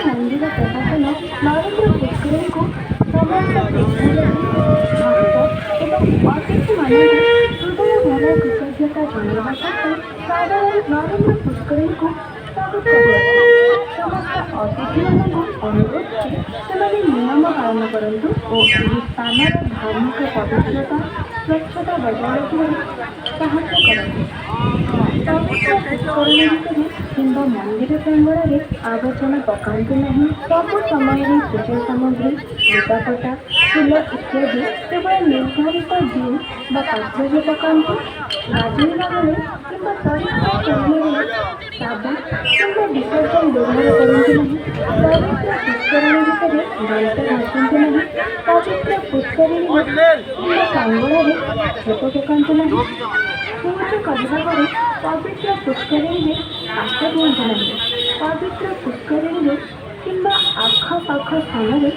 ମନ୍ଦିର ପ୍ରଶାସନ ନରେନ୍ଦ୍ର ପୁଷ୍କରଙ୍କୁ ସମସ୍ତ ତୀର୍ଥଯାତ୍ରୀ ଭକ୍ତ ଏବଂ ଅତିଥିମାନଙ୍କୁ ହୃଦୟ ଭରା କୃତଜ୍ଞତା ଜଣାଇବା ସତ୍ତ୍ୱେ ନରେନ୍ଦ୍ର ପୁଷ୍କରଙ୍କୁ ସ୍ୱାଗତ କରିବାକୁ ସମସ୍ତ ଅତିଥିମାନଙ୍କୁ ଅନୁରୋଧ କରି ସେମାନେ ନିୟମ ପାଳନ କରନ୍ତୁ ଓ ଏହି ସ୍ଥାନର ଧାର୍ମିକ ପବିତ୍ରତା ସ୍ୱଚ୍ଛତା ବଜାୟ ରଖିବାରେ ସାହାଯ୍ୟ କରନ୍ତୁ। ପବିତ୍ର ପୁଷ୍କରିଣୀ ଭିତରେ କିମ୍ବା ମନ୍ଦିର ପ୍ରାଙ୍ଗଣରେ ଆବର୍ଜନା ପକାନ୍ତୁ ନାହିଁ। ସବୁ ସମୟରେ ପୂଜା ସାମଗ୍ରୀ, ଲୁଗାପଟା, ଫୁଲ ଇତ୍ୟାଦି କେବଳ ନିର୍ଦ୍ଧାରିତ ଦିନ ବା ପାତ୍ରରେ ପକାନ୍ତୁ। ଗାଧୋଇବା ବେଳେ କିମ୍ବା ପବିତ୍ର ସମୟରେ ସାବୁନ କିମ୍ବା ଡିଟର୍ଜେଣ୍ଟ ବ୍ୟବହାର କରନ୍ତୁ ନାହିଁ। ପବିତ୍ର ପୁଷ୍କରିଣୀ ଭିତରେ ଦାନ୍ତ ଘଷନ୍ତୁ ନାହିଁ। ପବିତ୍ର ପୁଷ୍କରିଣୀରେ କିମ୍ବା ପ୍ରାଙ୍ଗଣରେ ଛେପ ପକାନ୍ତୁ ନାହିଁ। ଶୌଚ କରିବା ପରେ ପବିତ୍ର ପୁଷ୍କରିଣୀରେ ହାତ ଧୁଅନ୍ତୁ ନାହିଁ। ପବିତ୍ର ପୁଷ୍କରିଣୀରେ କିମ୍ବା ଆଖପାଖ ସ୍ଥାନରେ